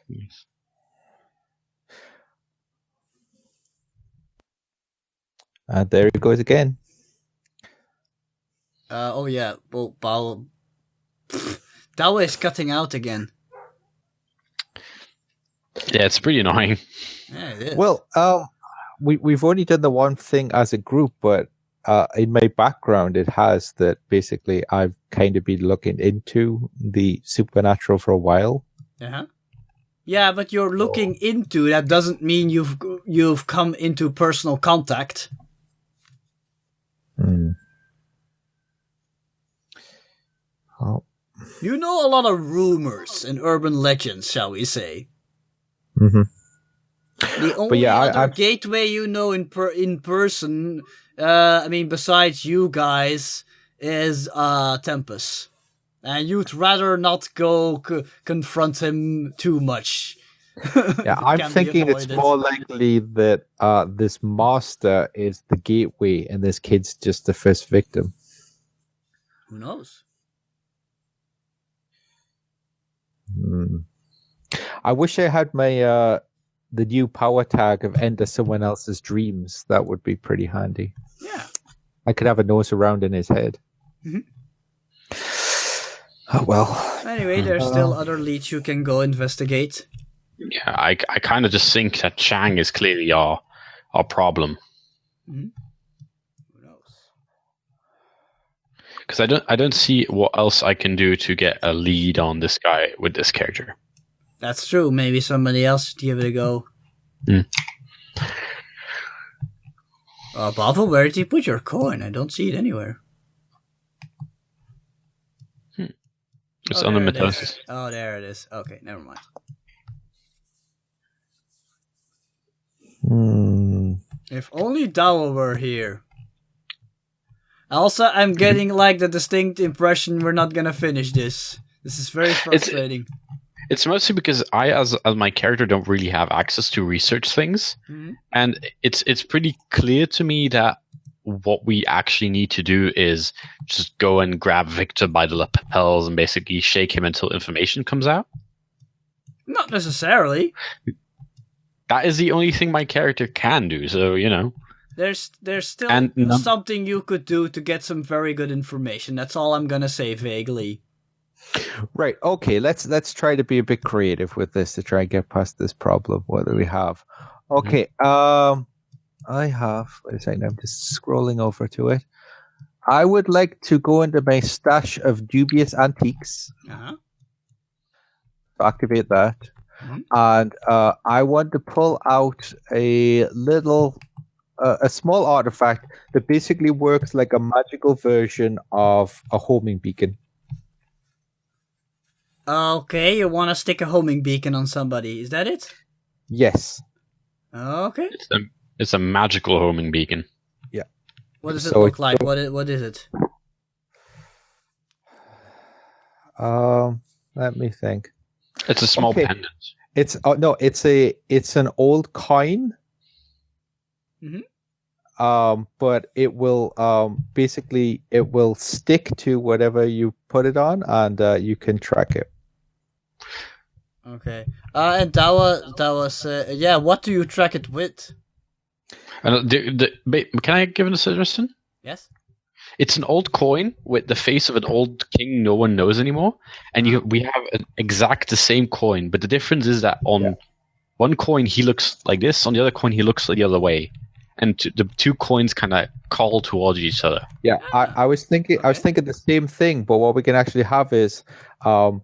Yes. And there it goes again. Oh yeah, well, Dawa is cutting out again. Yeah, it's pretty annoying. Yeah, it is. Well, we've only done the one thing as a group, but in my background, it has that basically I've kind of been looking into the supernatural for a while. Uh-huh. Yeah, but you're looking into that doesn't mean you've come into personal contact. Oh. You know a lot of rumors and urban legends, shall we say? Mm-hmm. The only other gateway you know in person, besides you guys, is Tempest. And you'd rather not go confront him too much. Yeah, I'm thinking it's more likely that this master is the gateway and this kid's just the first victim. Who knows? I wish I had my the new power tag of enter someone else's dreams. That would be pretty handy. Yeah. I could have a nose around in his head. Mm-hmm. Oh well. Anyway, there's still other leads you can go investigate. Yeah, I kind of just think that Chang is clearly our problem. Mm-hmm. Who knows? Because I don't see what else I can do to get a lead on this guy with this character. That's true. Maybe somebody else should give it a go. Bava, where did you put your coin? I don't see it anywhere. It's on the mitosis. Oh, there it is. Okay, never mind. If only Dawa were here. Also, I'm getting like the distinct impression we're not gonna finish this. This is very frustrating. It's mostly because I, as my character, don't really have access to research things, and it's pretty clear to me that what we actually need to do is just go and grab Victor by the lapels and basically shake him until information comes out. Not necessarily. That is the only thing my character can do. So there's still something you could do to get some very good information. That's all I'm gonna say vaguely. Right. Okay. Let's try to be a bit creative with this to try and get past this problem. What do we have? Okay. I have. Wait a second. I'm just scrolling over to it. I would like to go into my stash of dubious antiques. Activate that, and I want to pull out a small artifact that basically works like a magical version of a homing beacon. Okay, you want to stick a homing beacon on somebody? Is that it? Yes. Okay. It's a magical homing beacon. Yeah. What does it look like? What is it? Let me think. It's a small pendant. It's an old coin. But it will basically it will stick to whatever you put it on, and you can track it. Okay. And Dawa said, yeah. What do you track it with? Can I give it a suggestion? Yes. It's an old coin with the face of an old king no one knows anymore, and we have an exact the same coin, but the difference is that on one coin he looks like this, on the other coin he looks the other way, and the two coins kind of call towards each other. Yeah, I was thinking the same thing, but what we can actually have is on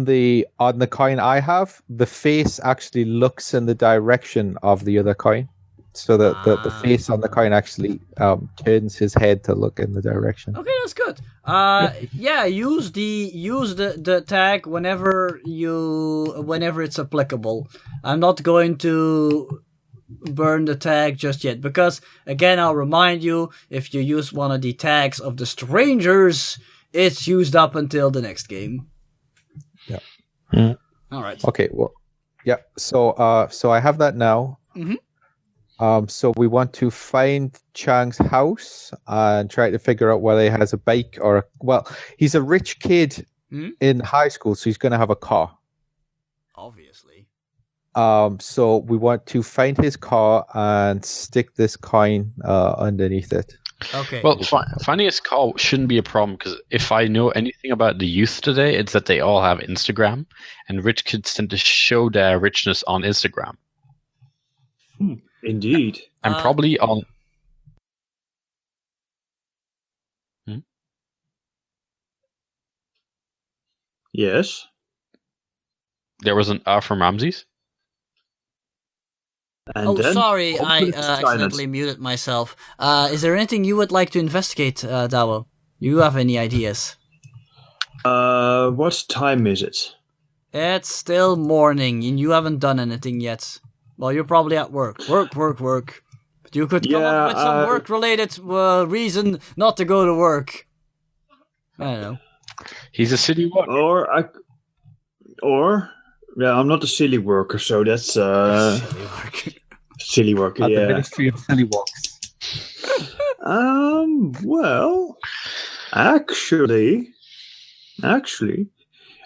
the coin I have, the face actually looks in the direction of the other coin. So that the face on the coin actually turns his head to look in the direction. Okay, that's good. Yeah, use the tag whenever it's applicable. I'm not going to burn the tag just yet because, again, I'll remind you, if you use one of the tags of the strangers, it's used up until the next game. Yeah. All right. Okay. Well. Yeah. So I have that now. So we want to find Chang's house and try to figure out whether he has a bike he's a rich kid in high school, so he's going to have a car. Obviously. So we want to find his car and stick this coin underneath it. Okay. Well, finding his car shouldn't be a problem, because if I know anything about the youth today, it's that they all have Instagram, and rich kids tend to show their richness on Instagram. Indeed. And probably on... Yes. There was an R from Ramses. And then, sorry, I completely accidentally muted myself. Is there anything you would like to investigate, Dawo? You have any ideas? What time is it? It's still morning, and you haven't done anything yet. Well, you're probably at work. Work. But you could come up with some work-related reason not to go to work. I don't know. He's a city worker. I'm not a silly worker, so that's Silly work. silly worker. At Yeah. the Ministry of Silly Walks. Well, actually,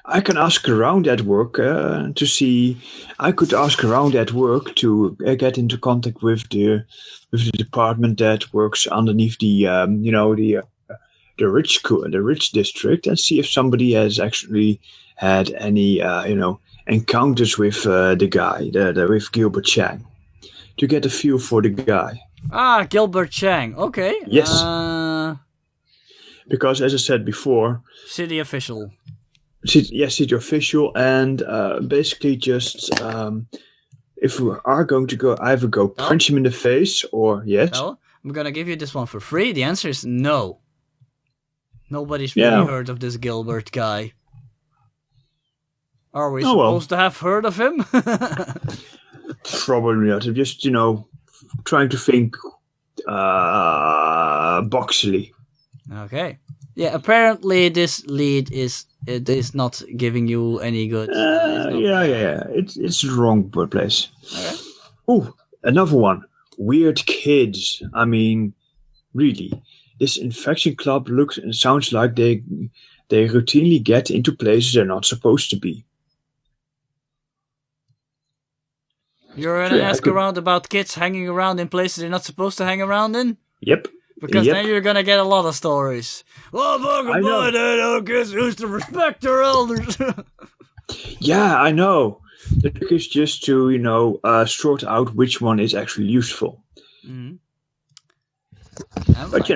I can ask around at work to see. I could ask around at work to get into contact with the department that works underneath the rich district, and see if somebody has actually had any encounters with the guy, with Gilbert Chang, to get a feel for the guy. Ah, Gilbert Chang. Okay. Yes. Because, as I said before, City official. city official, and basically just if we are going to go, either go punch him in the face, or yes. Well, I'm gonna give you this one for free. The answer is no. Nobody's really heard of this Gilbert guy. Are we supposed to have heard of him? Probably not. I'm just, trying to think boxily. Okay. Yeah, apparently this lead is not giving you any good. Yeah. It's the wrong place. Okay. Oh, another one. Weird kids. I mean, really. This infection club looks and sounds like they routinely get into places they're not supposed to be. You're gonna ask around about kids hanging around in places they're not supposed to hang around in? Yep. Because then you're gonna get a lot of stories. Well, fuck I know. about it, kids used to respect their elders. Yeah, I know. The trick is just to, sort out which one is actually useful. Mm-hmm. But,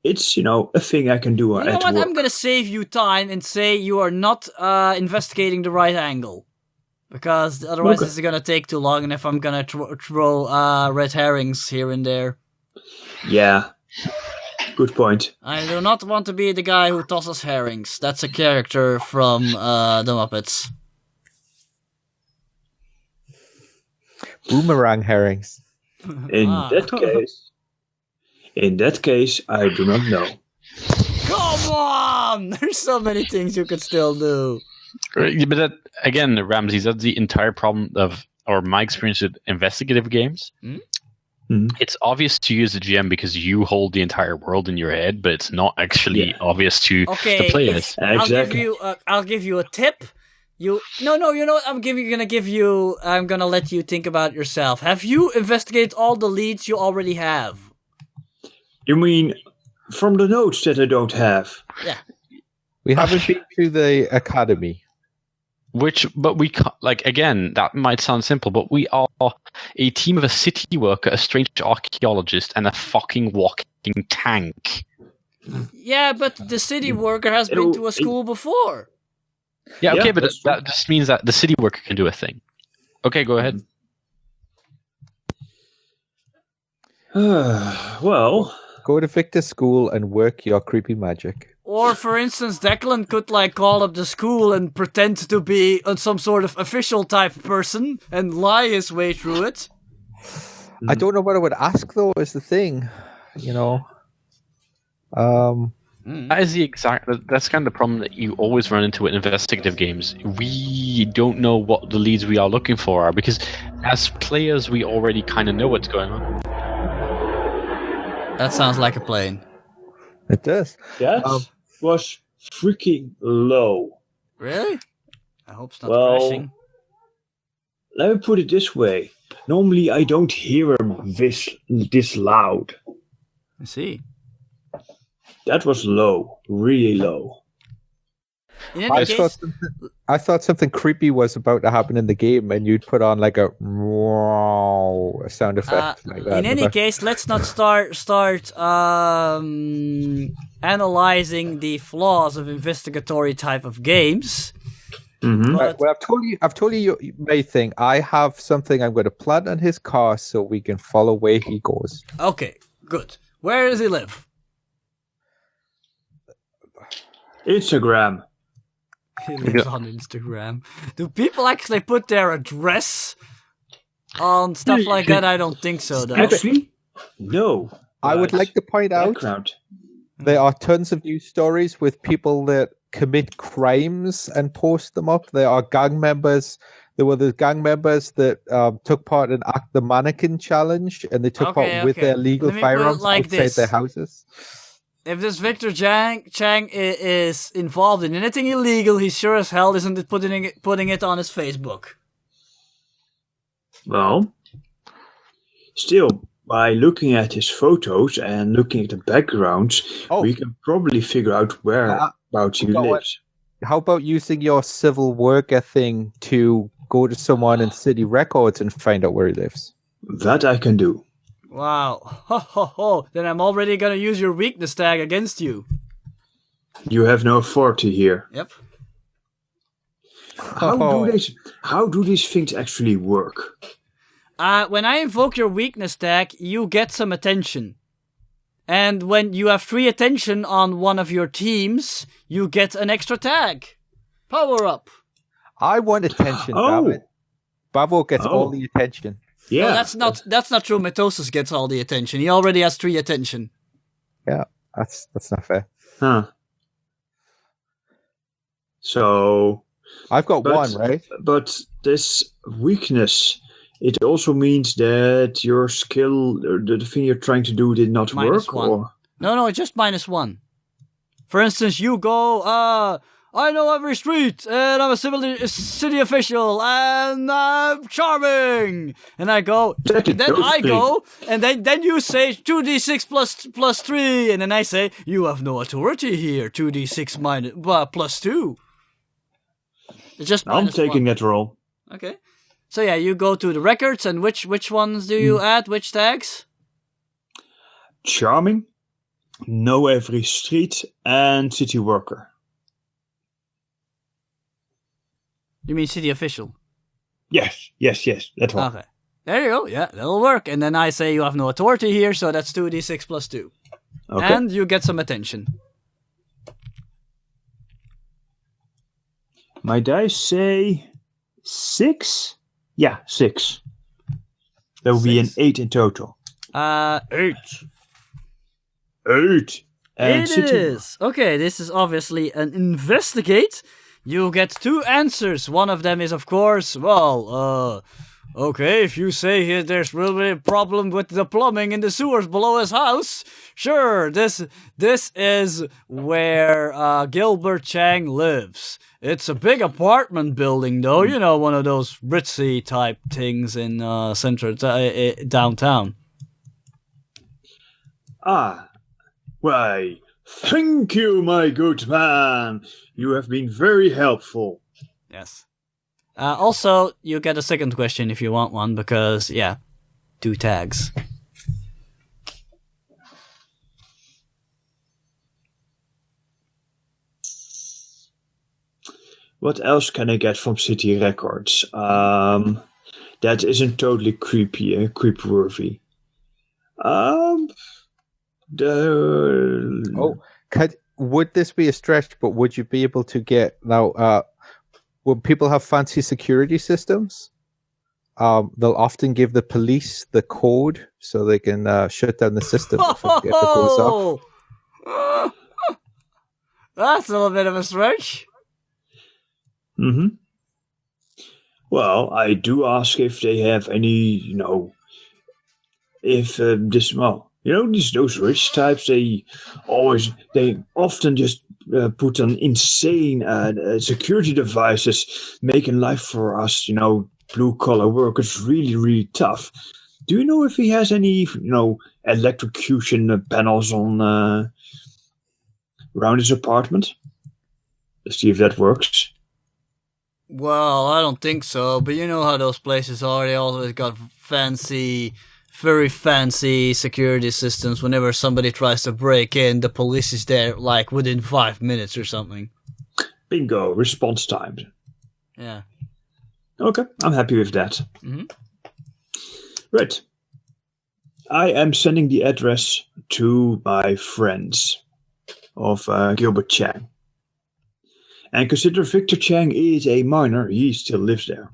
it's, a thing I can do You know at what? work. I'm gonna save you time and say you are not investigating the right angle. Because otherwise this is gonna take too long, and if I'm gonna throw red herrings here and there. Yeah. Good point. I do not want to be the guy who tosses herrings. That's a character from the Muppets. Boomerang herrings. In that case, I do not know. Come on! There's so many things you could still do. But that, again, Ramses, that's the entire problem of, or my experience with investigative games. Mm-hmm. It's obvious to you as a GM because you hold the entire world in your head, but it's not actually obvious to the players. Exactly. I'll give you a tip. You know what I'm gonna let you think about yourself. Have you investigated all the leads you already have? You mean from the notes that I don't have? Yeah. We haven't been to the academy. But we can't, again, that might sound simple, but we are a team of a city worker, a strange archaeologist, and a fucking walking tank. Yeah, but the city worker has been to a school before. Yeah, okay, but that's that just means that the city worker can do a thing. Okay, go ahead. Well, Go to Victor's school and work your creepy magic. Or, for instance, Declan could call up the school and pretend to be some sort of official type person and lie his way through it. I don't know what I would ask though. Is the thing, That is that's kind of the problem that you always run into in investigative games. We don't know what the leads we are looking for are, because as players, we already kind of know what's going on. That sounds like a plane. It does. that was freaking low. Really? hope it's not crashing. Let me put it this way. Normally, I don't hear him this loud. I see. That was low, really low. In any case, I thought something creepy was about to happen in the game, and you'd put on like a sound effect like that. In any case, let's not start analyzing the flaws of investigatory type of games. Mm-hmm. Right, well, I've told you my thing. I have something I'm going to plant on his car so we can follow where he goes. Okay, good. Where does he live? Instagram. He lives on Instagram. Do people actually put their address on stuff like that? I don't think so, though. Actually, no. I would like to point out there are tons of news stories with people that commit crimes and post them up. There are gang members. There were the gang members that took part in Act the Mannequin Challenge, and they took part with their legal firearms outside their houses. If this Victor Chang is involved in anything illegal, he sure as hell isn't putting it on his Facebook. Well, still, by looking at his photos and looking at the backgrounds, we can probably figure out whereabouts he lives. How about using your civil worker thing to go to someone in city records and find out where he lives? That I can do. Wow. Ho, ho, ho. Then I'm already going to use your weakness tag against you. You have no authority here. Yep. How do these things actually work? When I invoke your weakness tag, you get some attention. And when you have 3 attention on one of your teams, you get an extra tag. Power up. I want attention, David. Bavo gets all the attention. Yeah, no, that's not true. Mitosis gets all the attention. He already has 3 attention. Yeah, that's not fair. Huh. So I've got 1, right? But this weakness, it also means that your skill, the thing you're trying to do, did not work. Or? No, it's just -1. For instance, you go, I know every street, and I'm a city official, and I'm charming. And I go, and then you say 2d6 plus 3, and then I say, you have no authority here, 2d6 plus 2. It's just I'm taking that roll. Okay. So yeah, you go to the records, and which ones do you add, which tags? Charming, know every street, and city worker. You mean city official? Yes, that one. Okay. There you go, yeah, that'll work. And then I say you have no authority here, so that's 2d6 plus 2. Okay. And you get some attention. My dice say 6? Yeah, 6. That would be an 8 in total. 8. 8. And it is. Okay, this is obviously an investigate. You get 2 answers. One of them is, of course, okay, if you say here there's really a problem with the plumbing in the sewers below his house, sure, this is where Gilbert Chang lives. It's a big apartment building, though, you know, one of those ritzy type things in downtown. Why, thank you, my good man. You have been very helpful. Yes. Also, you get a second question if you want one, because, 2 tags. What else can I get from City Records? That isn't totally creep-worthy. Would this be a stretch, but would you be able to get now? When people have fancy security systems, they'll often give the police the code so they can shut down the system if it goes off. That's a little bit of a stretch. Mm-hmm. Well, I do ask if they have any, those rich types, they often just put on insane security devices, making life for us, blue collar workers really, really tough. Do you know if he has any, electrocution panels on around his apartment? Let's see if that works. Well, I don't think so, but you know how those places are. They always got very fancy security systems. Whenever somebody tries to break in, the police is there like within 5 minutes or something. Bingo, response time. Yeah. Okay, I'm happy with that. Mm-hmm. Right. I am sending the address to my friends of Gilbert Chang. And consider Victor Chang is a minor, he still lives there.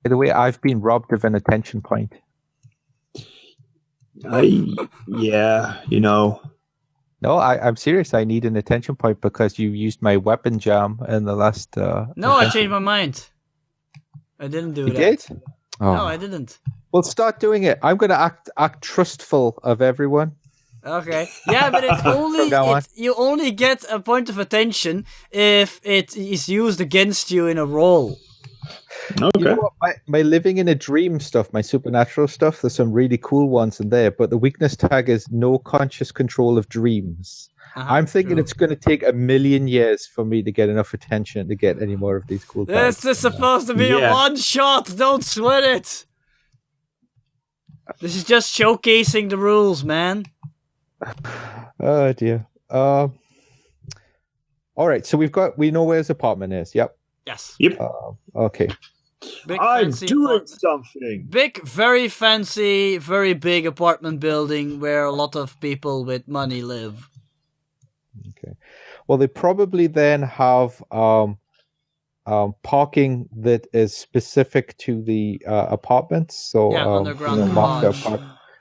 By the way, I've been robbed of an attention point. Yeah, No, I'm serious. I need an attention point because you used my weapon jam in the last... No, I changed my mind. I didn't do You that. did? Oh. No, I didn't. Well, start doing it. I'm going to act trustful of everyone. Okay. Yeah, but it's only you only get a point of attention if it is used against you in a roll. Okay. You know what? My living in a dream stuff, my supernatural stuff, there's some really cool ones in there, but the weakness tag is no conscious control of dreams. I'm thinking it's going to take 1 million years for me to get enough attention to get any more of these cool tags. This is supposed to be a one-shot. Don't sweat it. This is just showcasing the rules, man. Oh dear. All right, so we know where his apartment is. Yep. Yes. Yep. Okay. I'm doing something. Big, very fancy, very big apartment building where a lot of people with money live. Okay. Well, they probably then have parking that is specific to the apartments. So underground marked out park.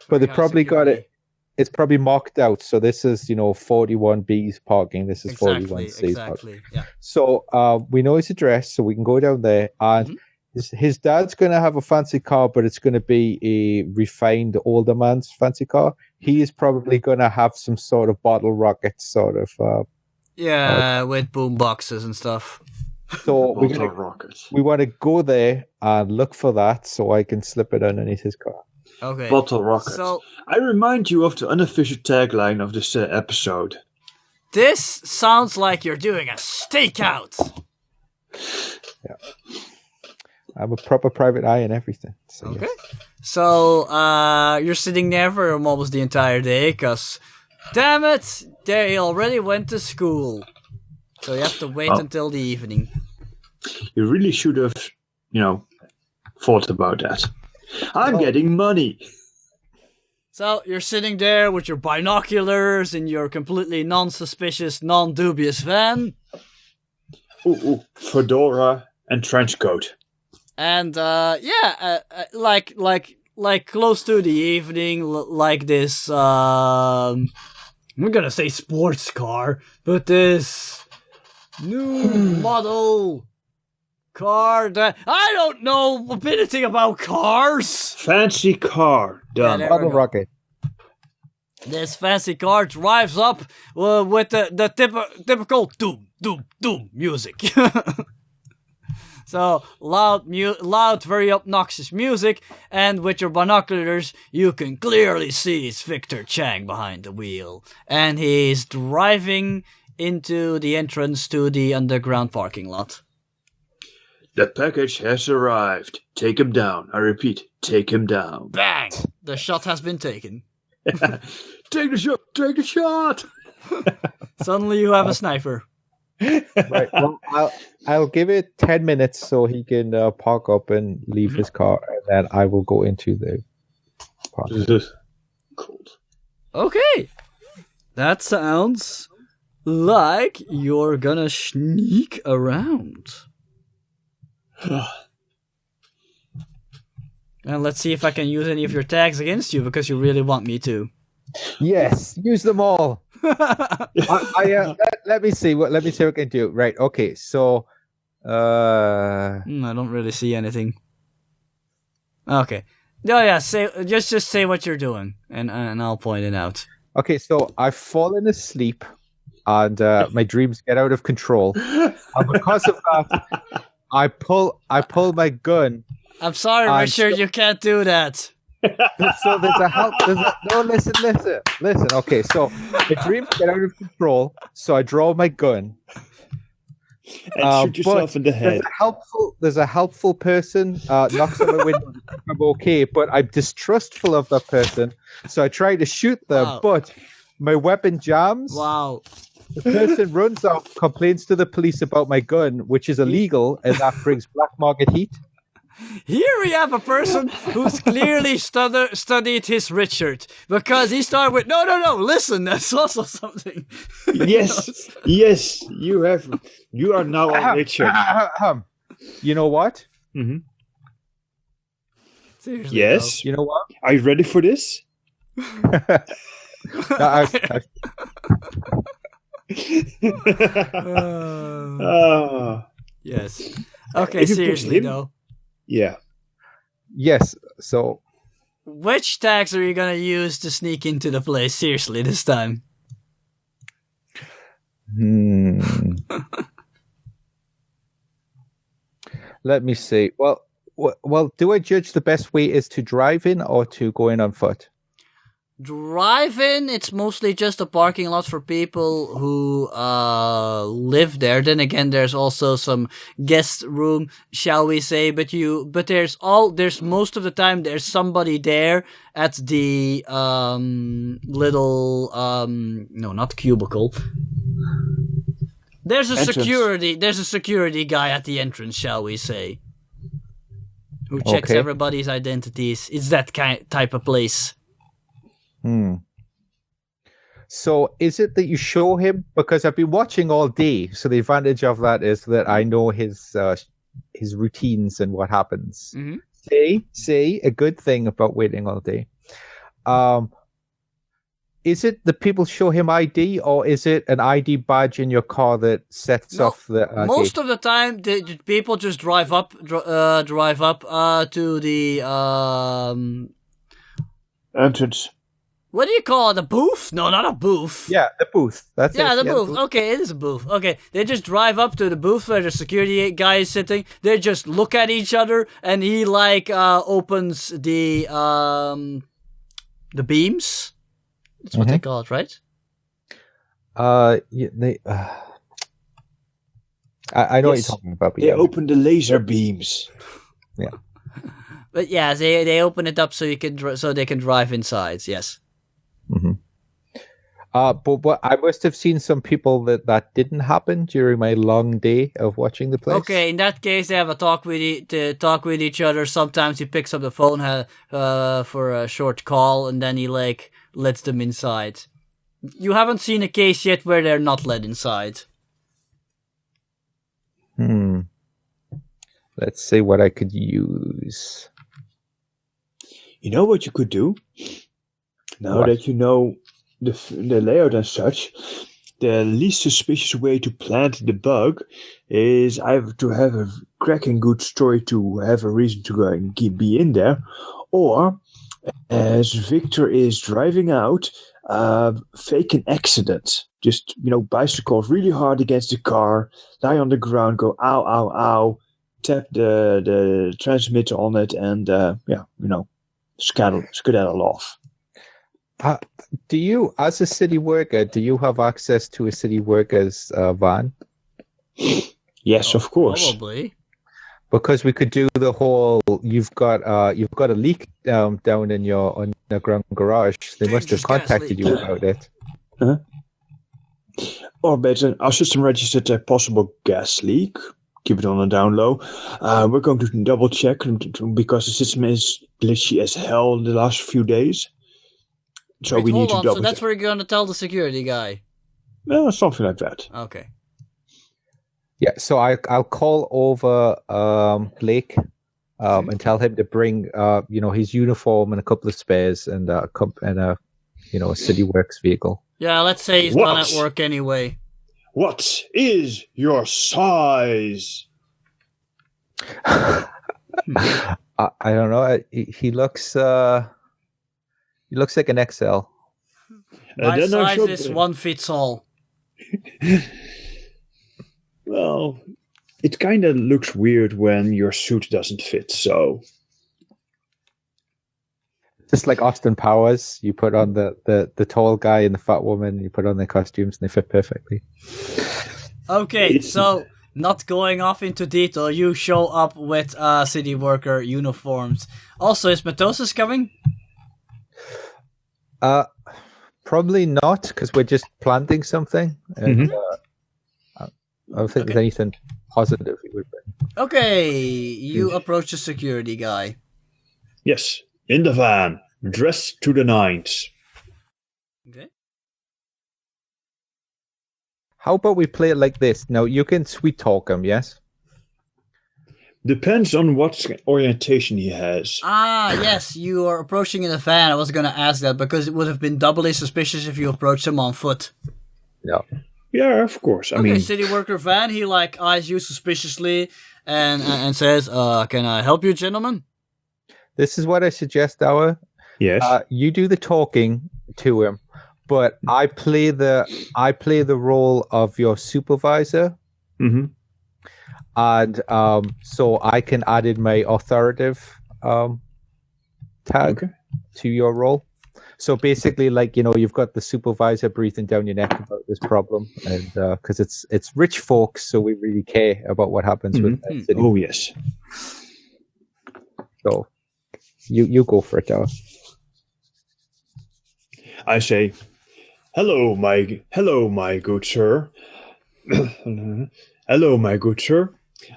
But they probably got it. It's probably marked out. So this is 41B's parking. This is 41C's parking. Yeah. So we know his address, so we can go down there. And his dad's going to have a fancy car, but it's going to be a refined older man's fancy car. He is probably going to have some sort of bottle rocket sort of. With boom boxes and stuff. So we want to go there and look for that, so I can slip it underneath his car. Okay. Bottle rocket. So I remind you of the unofficial tagline of this episode. This sounds like you're doing a stakeout. Yeah. I'm a proper private eye and everything. So, okay. Yes. So you're sitting there for almost the entire day, because, damn it, they already went to school. So you have to wait until the evening. You really should have, thought about that. I'm getting money. So you're sitting there with your binoculars in your completely non-suspicious, non-dubious van. Ooh, fedora and trench coat. And like close to the evening, like this. I'm gonna say sports car, but this new model car that I don't know anything about cars. Fancy car, done. Bottle rocket. This fancy car drives up with the typical doom, doom, doom music. So loud, very obnoxious music, and with your binoculars, you can clearly see it's Victor Chang behind the wheel, and he's driving into the entrance to the underground parking lot. The package has arrived. Take him down. I repeat, take him down. Bang! The shot has been taken. Take the shot! Take the shot! Suddenly you have a sniper. Right. Well, I'll give it 10 minutes so he can park up and leave his car, and then I will go into the park. Cold. Okay. That sounds like you're gonna sneak around. And let's see if I can use any of your tags against you, because you really want me to. Yes, use them all. Let me see what I can do. Right. Okay. So, I don't really see anything. Okay. No, yeah. Just say what you're doing, and I'll point it out. Okay, so I've fallen asleep, and my dreams get out of control. And because of that, I pull my gun. I'm sorry, Richard. You can't do that. So there's a help. No, listen. Okay, so the dreams get out of control. So I draw my gun and shoot yourself in the head. There's a helpful person knocks on my window. I'm okay, but I'm distrustful of that person. So I try to shoot them, but my weapon jams. Wow. The person runs off, complains to the police about my gun, which is illegal, and that brings black market heat. Here we have a person who's clearly studied his Richard, because he started with, no, listen, that's also something. Yes, you have. You are now on Richard. You know what? Mm-hmm. Seriously, yes. You know what? Are you ready for this? Yes. Okay, seriously though. Yeah. Yes. So, which tags are you gonna use to sneak into the place? Seriously, this time. Let me see. Well, do I judge the best way is to drive in or to go in on foot? Drive in, it's mostly just a parking lot for people who live there. Then again, there's also some guest room, shall we say, but there's most of the time there's somebody there at the little no, not cubicle. There's a security guy at the entrance, shall we say, who checks everybody's identities. It's that type of place. So is it that you show him? Because I've been watching all day, so the advantage of that is that I know his routines and what happens. Mm-hmm. Say a good thing about waiting all day. Is it that people show him ID, or is it an ID badge in your car that sets off the most gate? of the time, the people just drive up to the entrance. What do you call it? A booth? No, not a booth. Yeah, the booth. That's it. The booth. Okay, it is a booth. Okay, they just drive up to the booth where the security guy is sitting. They just look at each other, and he opens the beams. That's what they call it, right? I know what you're talking about. But they open the laser beams. Yeah. But yeah, they open it up so they can drive inside. Yes. Mm-hmm. But what I must have seen some people that didn't happen during my long day of watching the place. Okay, in that case, they have a talk with each other. Sometimes he picks up the phone for a short call, and then he lets them inside. You haven't seen a case yet where they're not let inside. Let's see what I could use. You know what you could do? Now that you know the layout and such, the least suspicious way to plant the bug is either to have a cracking good story to have a reason to go and be in there, or as Victor is driving out, fake an accident. Just, bicycle really hard against the car, lie on the ground, go ow, ow, ow, tap the transmitter on it, and skedaddle off. Do you, as a city worker, do you have access to a city worker's van? Yes, of course. Probably. Because we could do the whole. You've got a leak down in your underground garage. They must have contacted you about it. Uh-huh. Or better, our system registered a possible gas leak. Keep it on the down low. We're going to double check because the system is glitchy as hell the last few days. So we need to double check. So that's where you're going to tell the security guy? No, something like that. Okay. Yeah, so I'll call over Blake and tell him to bring his uniform and a couple of spares and a City Works vehicle. Yeah, let's say he's done at work anyway. What is your size? I don't know. He looks like an XL. My size is one fits all. Well, it kind of looks weird when your suit doesn't fit, so... Just like Austin Powers, you put on the tall guy and the fat woman, you put on their costumes and they fit perfectly. Okay, so not going off into detail, you show up with city worker uniforms. Also, is Matosis coming? Probably not, because we're just planting something. And, I don't think there's anything positive we would bring. Okay, you approach the security guy. Yes, in the van, dressed to the nines. Okay. How about we play it like this? Now, you can sweet talk him, yes? Depends on what orientation he has. Yes, you are approaching in a van. I was going to ask that because it would have been doubly suspicious if you approached him on foot. Yeah. Yeah, of course. I mean, city worker van, he eyes you suspiciously and says, can I help you, gentlemen? This is what I suggest, Our. Yes. You do the talking to him, but I play the role of your supervisor. Mm-hmm. And so I can add in my authoritative tag to your role. So basically, you've got the supervisor breathing down your neck about this problem, and because it's rich folks, so we really care about what happens with the city. Oh yes. So you go for it, Dow. I say, hello, my good sir. Hello, my good sir.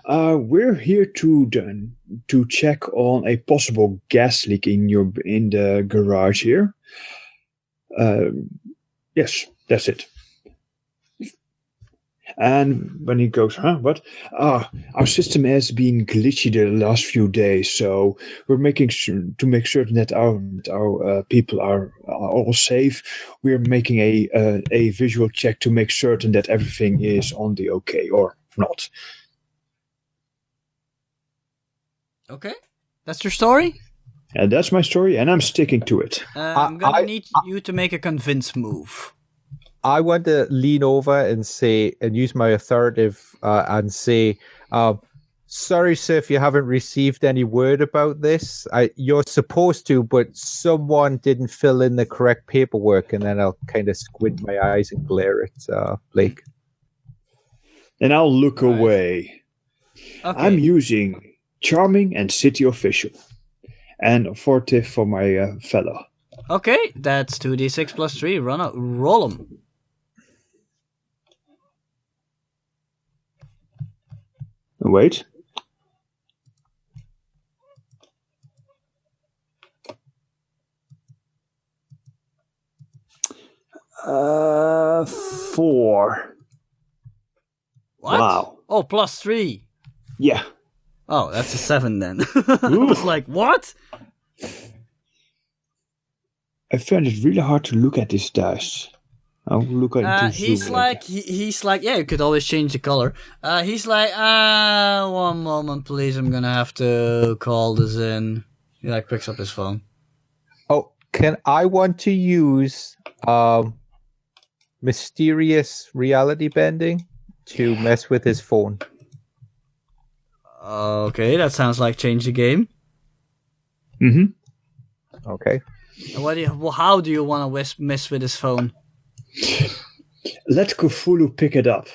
We're here to check on a possible gas leak in the garage here. Yes, that's it. And when he goes, what? Our system has been glitchy the last few days, so we're making to make certain that our people are all safe. We're making a visual check to make certain that everything is on the okay or not. Okay, that's your story? And that's my story, and I'm sticking to it. I'm going to need you to make a convince move. I want to lean over and use my authoritative and say, sorry, sir, if you haven't received any word about this. You're supposed to, but someone didn't fill in the correct paperwork, and then I'll kind of squint my eyes and glare at Blake. And I'll look away. Okay. I'm using charming and city official, and authoritative for my fellow. Okay, that's 2d6 plus 3. Roll them. Wait. Four. What? Wow. Oh, plus 3. Yeah. Oh, that's a 7 then. I was like, what? I find it really hard to look at this dice. I'll look at it. He's like, yeah, you could always change the color. He's like, one moment, please. I'm gonna have to call this in. He picks up his phone. Oh, I want to use mysterious reality bending to mess with his phone. Okay, that sounds like change the game. Mm-hmm. Okay. How do you want to mess with his phone? Let Cthulhu pick it up.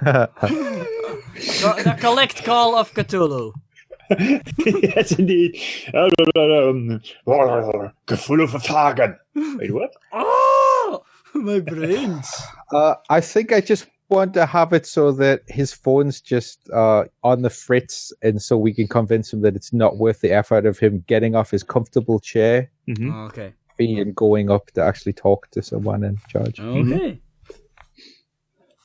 The collect call of Cthulhu. Yes, indeed. Cthulhu vervagen. Wait, what? Oh, my brains. I think I just want to have it so that his phone's just on the fritz, and so we can convince him that it's not worth the effort of him getting off his comfortable chair Okay. and going up to actually talk to someone in charge. Okay.